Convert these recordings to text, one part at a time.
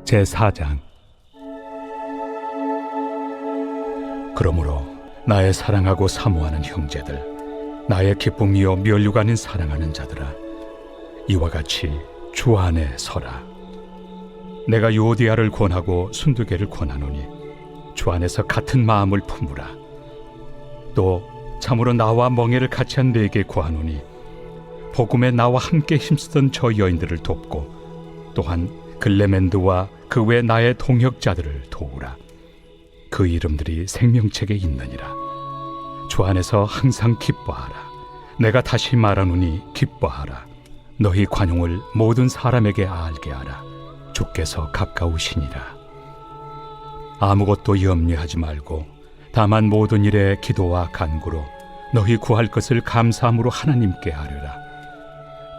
제4장. 그러므로 나의 사랑하고 사모하는 형제들, 나의 기쁨이요 면류가 아닌 사랑하는 자들아, 이와 같이 주 안에 서라. 내가 요디아를 권하고 순두개를 권하노니 주 안에서 같은 마음을 품으라. 또 참으로 나와 멍에를 같이 한 네게 구하노니 복음에 나와 함께 힘쓰던 저 여인들을 돕고 또한 글레멘드와 그 외 나의 동역자들을 도우라. 그 이름들이 생명책에 있느니라. 주 안에서 항상 기뻐하라. 내가 다시 말하노니 기뻐하라. 너희 관용을 모든 사람에게 알게 하라. 주께서 가까우시니라. 아무것도 염려하지 말고 다만 모든 일에 기도와 간구로 너희 구할 것을 감사함으로 하나님께 아뢰라.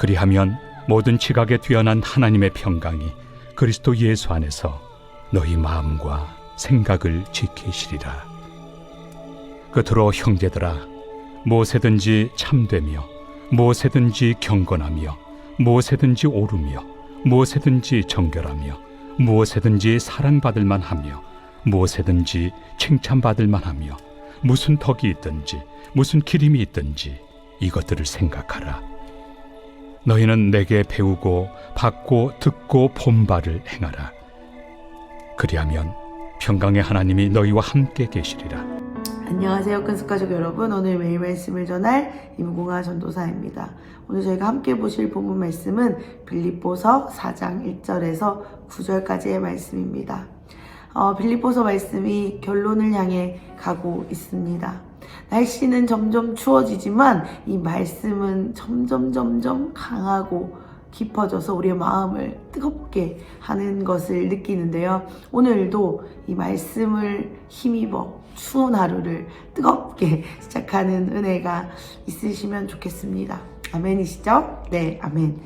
그리하면 모든 지각에 뛰어난 하나님의 평강이 그리스도 예수 안에서 너희 마음과 생각을 지키시리라. 끝으로 형제들아, 무엇에든지 참되며 무엇에든지 경건하며 무엇에든지 옳으며 무엇에든지 정결하며 무엇에든지 사랑받을 만하며 무엇에든지 칭찬받을 만하며 무슨 덕이 있든지 무슨 기림이 있든지 이것들을 생각하라. 너희는 내게 배우고 받고 듣고 본 바를 행하라. 그리하면 평강의 하나님이 너희와 함께 계시리라. 안녕하세요, 큰숙가족 여러분. 오늘 매일 말씀을 전할 임공아 전도사입니다. 오늘 저희가 함께 보실 본문 말씀은 빌립보서 4장 1절에서 9절까지의 말씀입니다. 빌립보서 말씀이 결론을 향해 가고 있습니다. 날씨는 점점 추워지지만 이 말씀은 점점 강하고 깊어져서 우리의 마음을 뜨겁게 하는 것을 느끼는데요. 오늘도 이 말씀을 힘입어 추운 하루를 뜨겁게 시작하는 은혜가 있으시면 좋겠습니다. 아멘이시죠? 네, 아멘.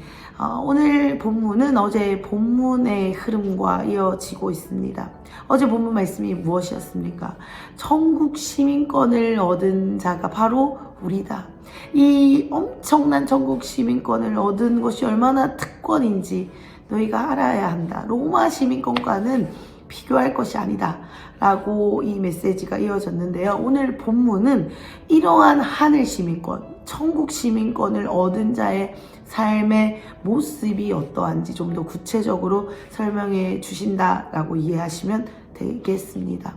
오늘 본문은 어제 본문의 흐름과 이어지고 있습니다. 어제 본문 말씀이 무엇이었습니까? 천국 시민권을 얻은 자가 바로 우리다. 이 엄청난 천국 시민권을 얻은 것이 얼마나 특권인지 너희가 알아야 한다. 로마 시민권과는 비교할 것이 아니다 라고 이 메시지가 이어졌는데요. 오늘 본문은 이러한 하늘 시민권, 천국 시민권을 얻은 자의 삶의 모습이 어떠한지 좀 더 구체적으로 설명해 주신다라고 이해하시면 되겠습니다.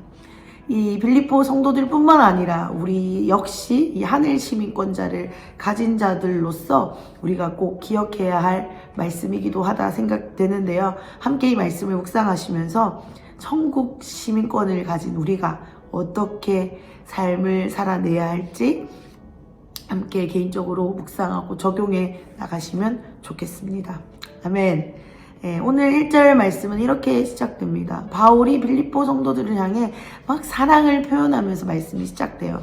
이 빌립보 성도들 뿐만 아니라 우리 역시 이 하늘 시민권자를 가진 자들로서 우리가 꼭 기억해야 할 말씀이기도 하다 생각되는데요. 함께 이 말씀을 묵상하시면서 천국 시민권을 가진 우리가 어떻게 삶을 살아내야 할지 함께 개인적으로 묵상하고 적용해 나가시면 좋겠습니다. 아멘. 오늘 1절 말씀은 이렇게 시작됩니다. 바울이 빌립보 성도들을 향해 막 사랑을 표현하면서 말씀이 시작돼요.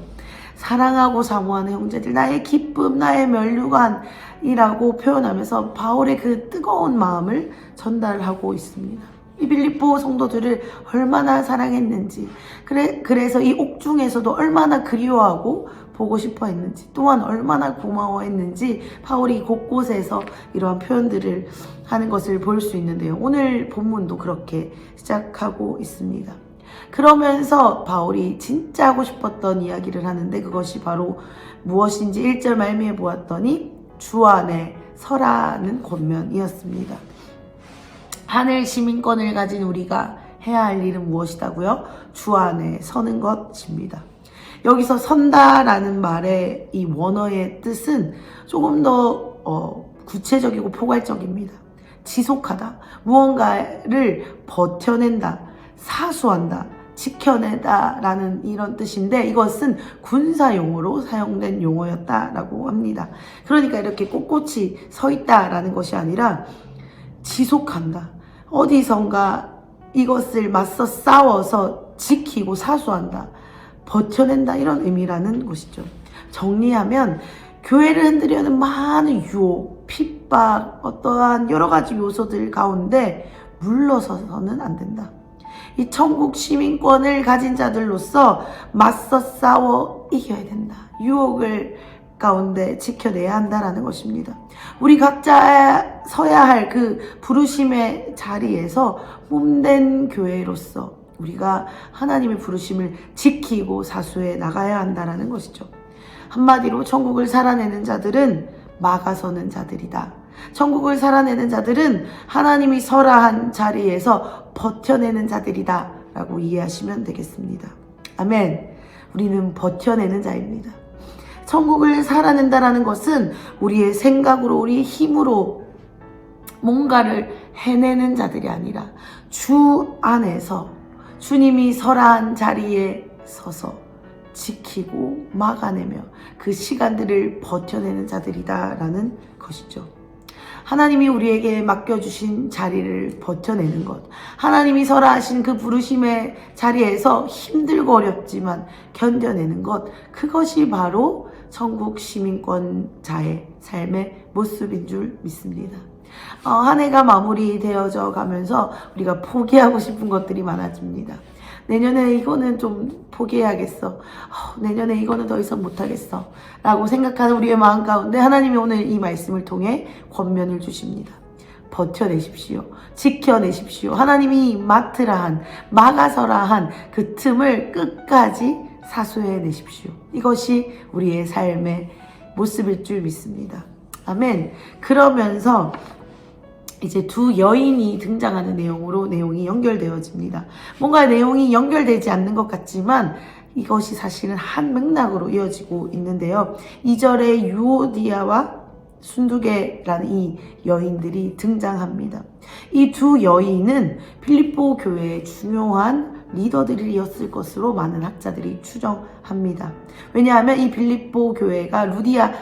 사랑하고 사모하는 형제들, 나의 기쁨, 나의 면류관이라고 표현하면서 바울의 그 뜨거운 마음을 전달하고 있습니다. 이 빌립보 성도들을 얼마나 사랑했는지, 그래서 이 옥중에서도 얼마나 그리워하고 보고 싶어 했는지, 또한 얼마나 고마워했는지 바울이 곳곳에서 이러한 표현들을 하는 것을 볼 수 있는데요. 오늘 본문도 그렇게 시작하고 있습니다. 그러면서 바울이 진짜 하고 싶었던 이야기를 하는데 그것이 바로 무엇인지 1절 말미에 보았더니 주 안에 서라는 권면이었습니다. 하늘 시민권을 가진 우리가 해야 할 일은 무엇이다고요? 주 안에 서는 것입니다. 여기서 선다라는 말의 이 원어의 뜻은 조금 더 구체적이고 포괄적입니다. 지속하다, 무언가를 버텨낸다, 사수한다, 지켜내다 라는 이런 뜻인데 이것은 군사용어로 사용된 용어였다라고 합니다. 그러니까 이렇게 꼿꼿이 서 있다라는 것이 아니라 지속한다, 어디선가 이것을 맞서 싸워서 지키고 사수한다, 버텨낸다, 이런 의미라는 것이죠. 정리하면 교회를 흔들려는 많은 유혹, 핍박, 어떠한 여러 가지 요소들 가운데 물러서서는 안 된다. 이 천국 시민권을 가진 자들로서 맞서 싸워 이겨야 된다. 유혹을 가운데 지켜내야 한다라는 것입니다. 우리 각자 서야 할 그 부르심의 자리에서 몸된 교회로서 우리가 하나님의 부르심을 지키고 사수해 나가야 한다라는 것이죠. 한마디로 천국을 살아내는 자들은 막아서는 자들이다. 천국을 살아내는 자들은 하나님이 설한 자리에서 버텨내는 자들이다 라고 이해하시면 되겠습니다. 아멘. 우리는 버텨내는 자입니다. 천국을 살아낸다라는 것은 우리의 생각으로, 우리의 힘으로 뭔가를 해내는 자들이 아니라 주 안에서 주님이 설한 자리에 서서 지키고 막아내며 그 시간들을 버텨내는 자들이다라는 것이죠. 하나님이 우리에게 맡겨주신 자리를 버텨내는 것, 하나님이 설하신 그 부르심의 자리에서 힘들고 어렵지만 견뎌내는 것, 그것이 바로 천국 시민권자의 삶의 모습인 줄 믿습니다. 한 해가 마무리되어져 가면서 우리가 포기하고 싶은 것들이 많아집니다. 내년에 이거는 좀 포기해야겠어. 내년에 이거는 더 이상 못하겠어. 라고 생각하는 우리의 마음 가운데 하나님이 오늘 이 말씀을 통해 권면을 주십니다. 버텨내십시오. 지켜내십시오. 하나님이 맡으라 한, 막아서라 한 그 틈을 끝까지 사수해내십시오. 이것이 우리의 삶의 모습일 줄 믿습니다. 아멘. 그러면서 이제 두 여인이 등장하는 내용으로 내용이 연결되어집니다. 뭔가 내용이 연결되지 않는 것 같지만 이것이 사실은 한 맥락으로 이어지고 있는데요. 2절에 유오디아와 순두계라는 이 여인들이 등장합니다. 이 두 여인은 필립보 교회의 중요한 리더들이었을 것으로 많은 학자들이 추정합니다. 왜냐하면 이 필립보 교회가 루디아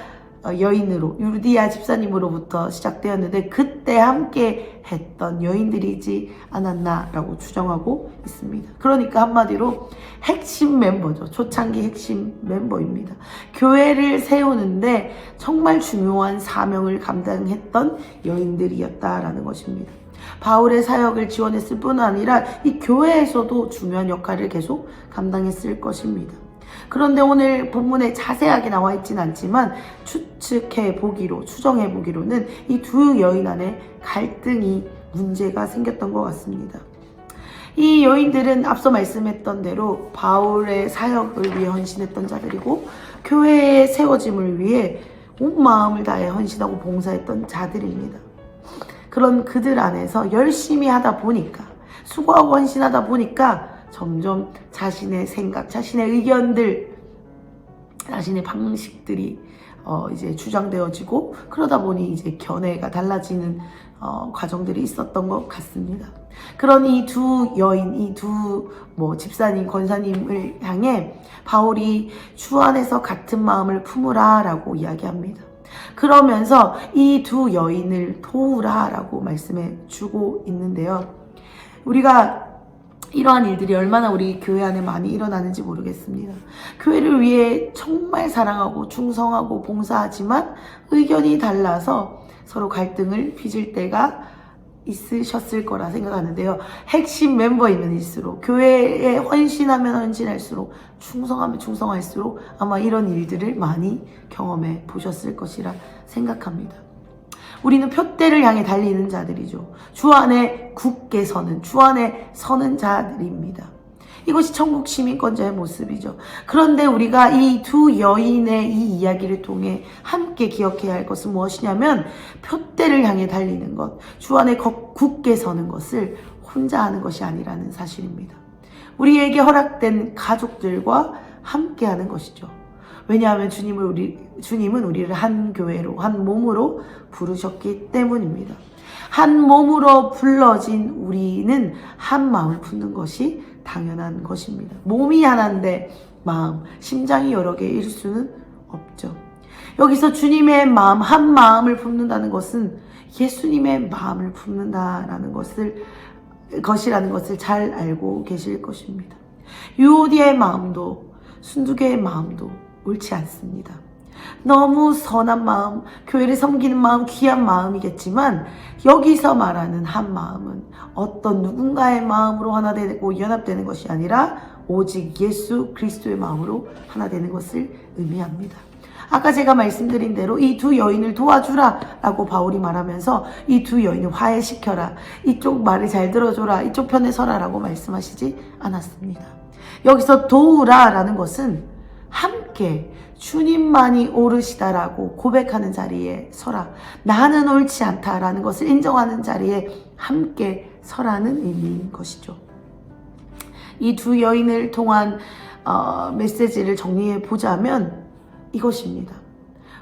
여인으로, 루디아 집사님으로부터 시작되었는데 그때 함께 했던 여인들이지 않았나라고 추정하고 있습니다. 그러니까 한마디로 핵심 멤버죠. 초창기 핵심 멤버입니다. 교회를 세우는데 정말 중요한 사명을 감당했던 여인들이었다라는 것입니다. 바울의 사역을 지원했을 뿐 아니라 이 교회에서도 중요한 역할을 계속 감당했을 것입니다. 그런데 오늘 본문에 자세하게 나와 있지는 않지만 추측해 보기로, 추정해 보기로는 이 두 여인 안에 갈등이, 문제가 생겼던 것 같습니다. 이 여인들은 앞서 말씀했던 대로 바울의 사역을 위해 헌신했던 자들이고 교회의 세워짐을 위해 온 마음을 다해 헌신하고 봉사했던 자들입니다. 그런 그들 안에서 열심히 하다 보니까, 수고하고 헌신하다 보니까 점점 자신의 생각, 자신의 의견들, 자신의 방식들이 이제 주장되어지고 그러다 보니 이제 견해가 달라지는 과정들이 있었던 것 같습니다. 그런 이 두 여인, 이 두 집사님, 권사님을 향해 바울이 주 안에서 같은 마음을 품으라 라고 이야기합니다. 그러면서 이 두 여인을 도우라 라고 말씀해 주고 있는데요. 우리가 이러한 일들이 얼마나 우리 교회 안에 많이 일어나는지 모르겠습니다. 교회를 위해 정말 사랑하고 충성하고 봉사하지만 의견이 달라서 서로 갈등을 빚을 때가 있으셨을 거라 생각하는데요. 핵심 멤버이면일수록, 교회에 헌신하면 헌신할수록, 충성하면 충성할수록 아마 이런 일들을 많이 경험해 보셨을 것이라 생각합니다. 우리는 표대를 향해 달리는 자들이죠. 주 안에 굳게 서는, 주 안에 서는 자들입니다. 이것이 천국 시민권자의 모습이죠. 그런데 우리가 이 두 여인의 이 이야기를 통해 함께 기억해야 할 것은 무엇이냐면 표대를 향해 달리는 것, 주 안에 굳게 서는 것을 혼자 하는 것이 아니라는 사실입니다. 우리에게 허락된 가족들과 함께 하는 것이죠. 왜냐하면 주님은 우리를 한 교회로, 한 몸으로 부르셨기 때문입니다. 한 몸으로 불러진 우리는 한 마음을 품는 것이 당연한 것입니다. 몸이 하나인데 마음, 심장이 여러 개일 수는 없죠. 여기서 주님의 마음, 한 마음을 품는다는 것은 예수님의 마음을 품는다라는 것이라는 것을 잘 알고 계실 것입니다. 유오디아의 마음도 순두계의 마음도 옳지 않습니다. 너무 선한 마음, 교회를 섬기는 마음, 귀한 마음이겠지만 여기서 말하는 한 마음은 어떤 누군가의 마음으로 하나 되고 연합되는 것이 아니라 오직 예수 그리스도의 마음으로 하나 되는 것을 의미합니다. 아까 제가 말씀드린 대로 이 두 여인을 도와주라 라고 바울이 말하면서 이 두 여인을 화해시켜라, 이쪽 말을 잘 들어줘라, 이쪽 편에 서라 라고 말씀하시지 않았습니다. 여기서 도우라 라는 것은 함께 주님만이 옳으시다라고 고백하는 자리에 서라, 나는 옳지 않다라는 것을 인정하는 자리에 함께 서라는 의미인 것이죠. 이 두 여인을 통한 메시지를 정리해 보자면 이것입니다.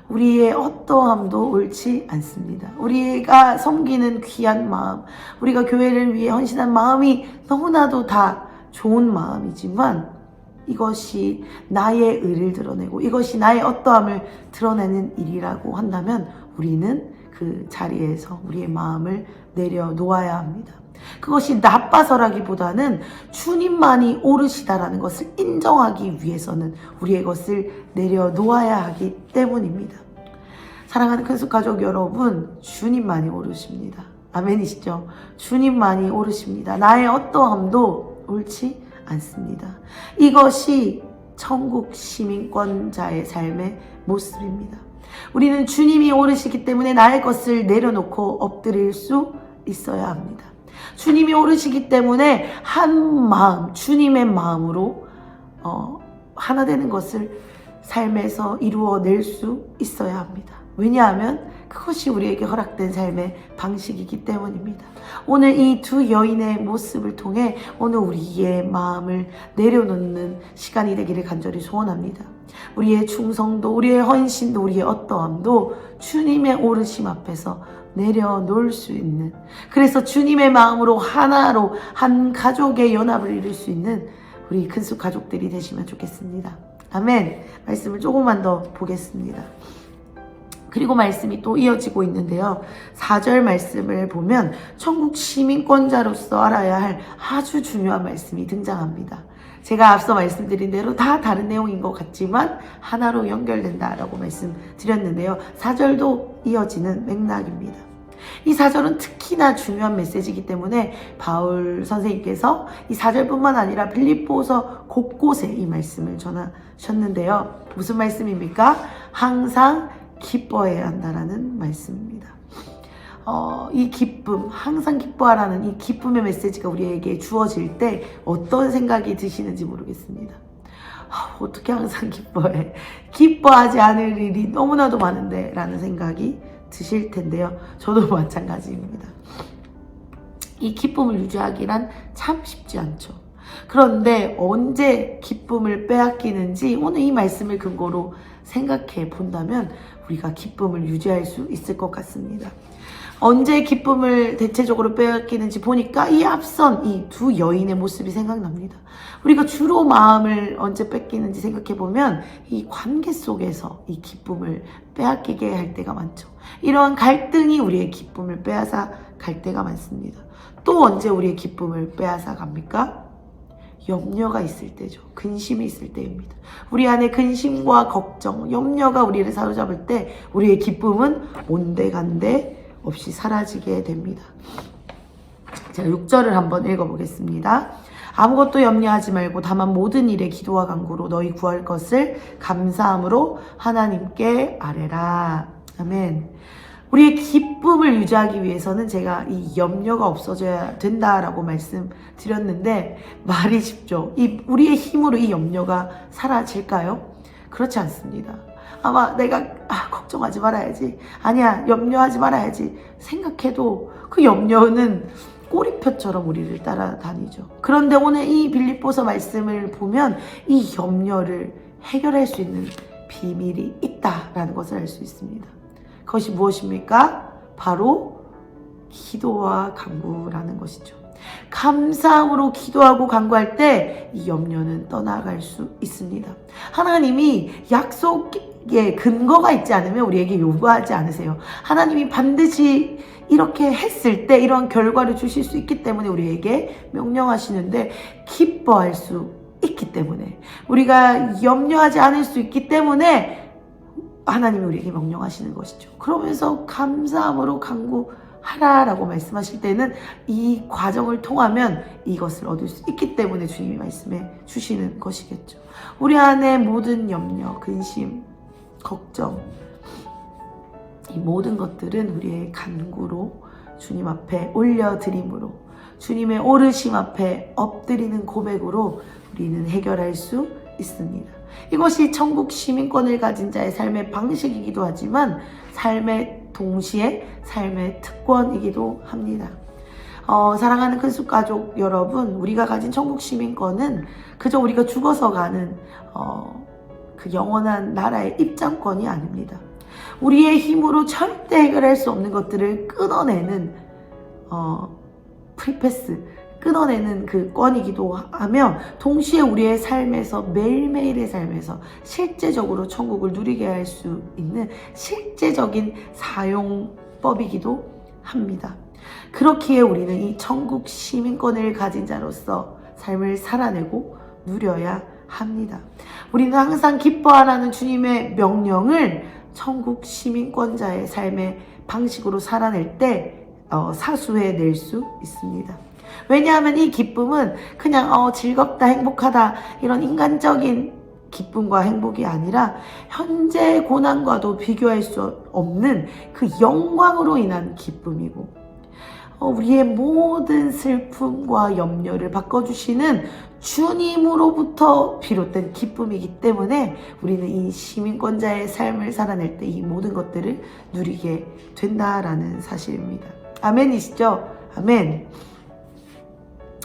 우리의 어떠함도 옳지 않습니다. 우리가 섬기는 귀한 마음, 우리가 교회를 위해 헌신한 마음이 너무나도 다 좋은 마음이지만 이것이 나의 의를 드러내고 이것이 나의 어떠함을 드러내는 일이라고 한다면 우리는 그 자리에서 우리의 마음을 내려놓아야 합니다. 그것이 나빠서라기보다는 주님만이 옳으시다라는 것을 인정하기 위해서는 우리의 것을 내려놓아야 하기 때문입니다. 사랑하는 큰숙가족 여러분, 주님만이 옳으십니다. 아멘이시죠? 주님만이 옳으십니다. 나의 어떠함도 옳지 않습니다. 이것이 천국 시민권자의 삶의 모습입니다. 우리는 주님이 옳으시기 때문에 나의 것을 내려놓고 엎드릴 수 있어야 합니다. 주님이 옳으시기 때문에 한 마음, 주님의 마음으로 하나 되는 것을 삶에서 이루어낼 수 있어야 합니다. 왜냐하면 그것이 우리에게 허락된 삶의 방식이기 때문입니다. 오늘 이 두 여인의 모습을 통해 오늘 우리의 마음을 내려놓는 시간이 되기를 간절히 소원합니다. 우리의 충성도, 우리의 헌신도, 우리의 어떠함도 주님의 오르심 앞에서 내려놓을 수 있는, 그래서 주님의 마음으로 하나로 한 가족의 연합을 이룰 수 있는 우리 큰숙 가족들이 되시면 좋겠습니다. 아멘. 말씀을 조금만 더 보겠습니다. 그리고 말씀이 또 이어지고 있는데요. 4절 말씀을 보면 천국 시민권자로서 알아야 할 아주 중요한 말씀이 등장합니다. 제가 앞서 말씀드린 대로 다 다른 내용인 것 같지만 하나로 연결된다라고 말씀드렸는데요. 4절도 이어지는 맥락입니다. 이 4절은 특히나 중요한 메시지이기 때문에 바울 선생님께서 이 4절뿐만 아니라 빌립보서 곳곳에 이 말씀을 전하셨는데요. 무슨 말씀입니까? 항상 기뻐해야 한다라는 말씀입니다. 이 기쁨, 항상 기뻐하라는 이 기쁨의 메시지가 우리에게 주어질 때 어떤 생각이 드시는지 모르겠습니다. 어떻게 항상 기뻐해? 기뻐하지 않을 일이 너무나도 많은데 라는 생각이 드실 텐데요. 저도 마찬가지입니다. 이 기쁨을 유지하기란 참 쉽지 않죠. 그런데 언제 기쁨을 빼앗기는지 오늘 이 말씀을 근거로 생각해 본다면 우리가 기쁨을 유지할 수 있을 것 같습니다. 언제 기쁨을 대체적으로 빼앗기는지 보니까 이 앞선 이 두 여인의 모습이 생각납니다. 우리가 주로 마음을 언제 뺏기는지 생각해 보면 이 관계 속에서 이 기쁨을 빼앗기게 할 때가 많죠. 이러한 갈등이 우리의 기쁨을 빼앗아 갈 때가 많습니다. 또 언제 우리의 기쁨을 빼앗아 갑니까? 염려가 있을 때죠. 근심이 있을 때입니다. 우리 안에 근심과 걱정, 염려가 우리를 사로잡을 때 우리의 기쁨은 온데간데 없이 사라지게 됩니다. 자, 6절을 한번 읽어보겠습니다. 아무것도 염려하지 말고 다만 모든 일에 기도와 간구로 너희 구할 것을 감사함으로 하나님께 아뢰라. 아멘. 우리의 기쁨을 유지하기 위해서는 제가 이 염려가 없어져야 된다라고 말씀드렸는데 말이 쉽죠. 우리의 힘으로 이 염려가 사라질까요? 그렇지 않습니다. 아마 내가 걱정하지 말아야지, 아니야 염려하지 말아야지 생각해도 그 염려는 꼬리표처럼 우리를 따라다니죠. 그런데 오늘 이 빌립보서 말씀을 보면 이 염려를 해결할 수 있는 비밀이 있다라는 것을 알 수 있습니다. 그것이 무엇입니까? 바로 기도와 간구라는 것이죠. 감사함으로 기도하고 간구할 때 이 염려는 떠나갈 수 있습니다. 하나님이 약속에 근거가 있지 않으면 우리에게 요구하지 않으세요. 하나님이 반드시 이렇게 했을 때 이런 결과를 주실 수 있기 때문에 우리에게 명령하시는데 기뻐할 수 있기 때문에 우리가 염려하지 않을 수 있기 때문에 하나님이 우리에게 명령하시는 것이죠. 그러면서 감사함으로 간구하라라고 말씀하실 때는 이 과정을 통하면 이것을 얻을 수 있기 때문에 주님이 말씀해 주시는 것이겠죠. 우리 안에 모든 염려, 근심, 걱정, 이 모든 것들은 우리의 간구로 주님 앞에 올려드림으로, 주님의 오르심 앞에 엎드리는 고백으로 우리는 해결할 수 있습니다. 이것이 천국 시민권을 가진 자의 삶의 방식이기도 하지만 동시에 삶의 특권이기도 합니다. 사랑하는 큰숲가족 여러분, 우리가 가진 천국 시민권은 그저 우리가 죽어서 가는 그 영원한 나라의 입장권이 아닙니다. 우리의 힘으로 절대 해결할 수 없는 것들을 끊어내는 프리패스, 끊어내는 그 권이기도 하며, 동시에 우리의 삶에서, 매일매일의 삶에서 실제적으로 천국을 누리게 할 수 있는 실제적인 사용법이기도 합니다. 그렇기에 우리는 이 천국 시민권을 가진 자로서 삶을 살아내고 누려야 합니다. 우리는 항상 기뻐하라는 주님의 명령을 천국 시민권자의 삶의 방식으로 살아낼 때 사수해낼 수 있습니다. 왜냐하면 이 기쁨은 그냥 즐겁다, 행복하다 이런 인간적인 기쁨과 행복이 아니라 현재 고난과도 비교할 수 없는 그 영광으로 인한 기쁨이고, 우리의 모든 슬픔과 염려를 바꿔주시는 주님으로부터 비롯된 기쁨이기 때문에 우리는 이 시민권자의 삶을 살아낼 때 이 모든 것들을 누리게 된다라는 사실입니다. 아멘이시죠? 아멘.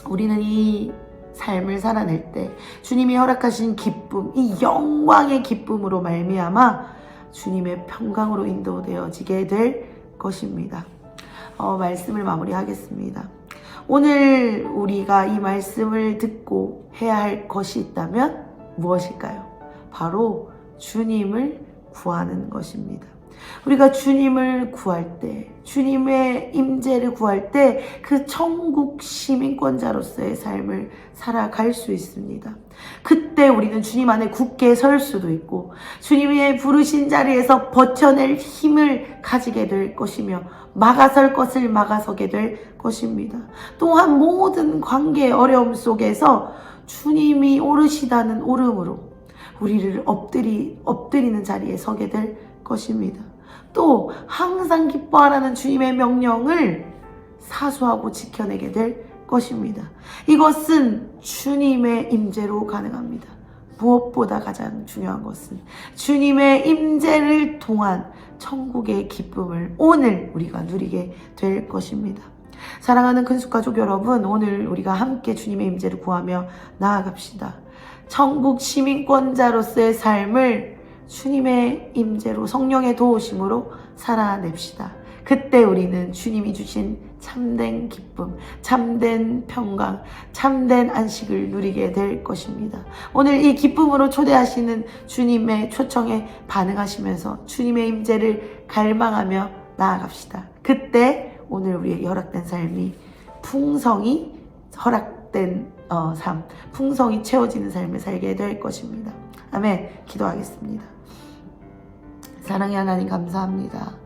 우리는 이 삶을 살아낼 때 주님이 허락하신 기쁨, 이 영광의 기쁨으로 말미암아 주님의 평강으로 인도되어지게 될 것입니다. 말씀을 마무리하겠습니다. 오늘 우리가 이 말씀을 듣고 해야 할 것이 있다면 무엇일까요? 바로 주님을 구하는 것입니다. 우리가 주님을 구할 때, 주님의 임재를 구할 때 그 천국 시민권자로서의 삶을 살아갈 수 있습니다. 그때 우리는 주님 안에 굳게 설 수도 있고 주님의 부르신 자리에서 버텨낼 힘을 가지게 될 것이며 막아설 것을 막아서게 될 것입니다. 또한 모든 관계의 어려움 속에서 주님이 오르시다는 오름으로 우리를 엎드리는 자리에 서게 될 것입니다. 또 항상 기뻐하라는 주님의 명령을 사수하고 지켜내게 될 것입니다. 이것은 주님의 임재로 가능합니다. 무엇보다 가장 중요한 것은 주님의 임재를 통한 천국의 기쁨을 오늘 우리가 누리게 될 것입니다. 사랑하는 큰숲가족 여러분, 오늘 우리가 함께 주님의 임재를 구하며 나아갑시다. 천국 시민권자로서의 삶을 주님의 임재로, 성령의 도우심으로 살아냅시다. 그때 우리는 주님이 주신 참된 기쁨, 참된 평강, 참된 안식을 누리게 될 것입니다. 오늘 이 기쁨으로 초대하시는 주님의 초청에 반응하시면서 주님의 임재를 갈망하며 나아갑시다. 그때 오늘 우리에게 허락된 삶이 풍성이 허락된 삶, 풍성이 채워지는 삶을 살게 될 것입니다. 아멘. 기도하겠습니다. 사랑의 하나님, 감사합니다.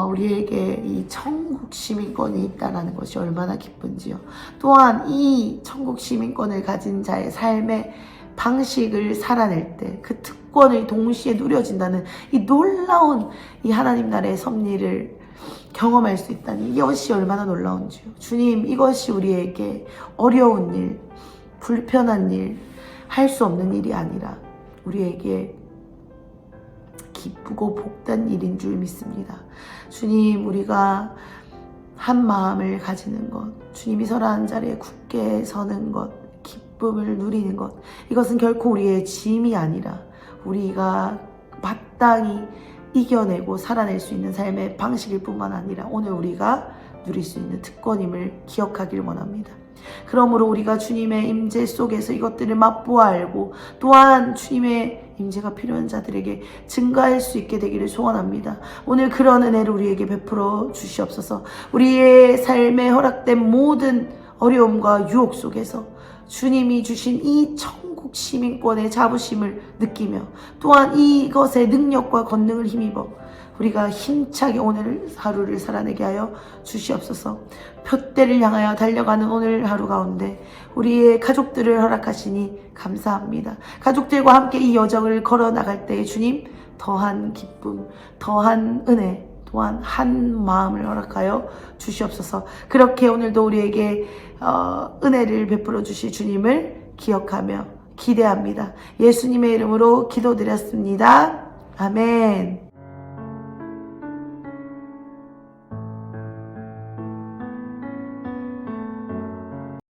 우리에게 이 천국 시민권이 있다는 것이 얼마나 기쁜지요. 또한 이 천국 시민권을 가진 자의 삶의 방식을 살아낼 때 그 특권을 동시에 누려진다는 이 놀라운 이 하나님 나라의 섭리를 경험할 수 있다니, 이것이 얼마나 놀라운지요. 주님, 이것이 우리에게 어려운 일, 불편한 일, 할 수 없는 일이 아니라 우리에게 기쁘고 복된 일인 줄 믿습니다. 주님, 우리가 한 마음을 가지는 것, 주님이 서라한 자리에 굳게 서는 것, 기쁨을 누리는 것, 이것은 결코 우리의 짐이 아니라 우리가 마땅히 이겨내고 살아낼 수 있는 삶의 방식일 뿐만 아니라 오늘 우리가 누릴 수 있는 특권임을 기억하길 원합니다. 그러므로 우리가 주님의 임재 속에서 이것들을 맛보아 알고 또한 주님의 임재가 필요한 자들에게 증가할 수 있게 되기를 소원합니다. 오늘 그런 은혜를 우리에게 베풀어 주시옵소서. 우리의 삶에 허락된 모든 어려움과 유혹 속에서 주님이 주신 이 천국 시민권의 자부심을 느끼며 또한 이것의 능력과 권능을 힘입어 우리가 힘차게 오늘 하루를 살아내게 하여 주시옵소서. 표대를 향하여 달려가는 오늘 하루 가운데 우리의 가족들을 허락하시니 감사합니다. 가족들과 함께 이 여정을 걸어 나갈 때에 주님 더한 기쁨, 더한 은혜, 또한 한 마음을 허락하여 주시옵소서. 그렇게 오늘도 우리에게 은혜를 베풀어 주실 주님을 기억하며 기대합니다. 예수님의 이름으로 기도드렸습니다. 아멘.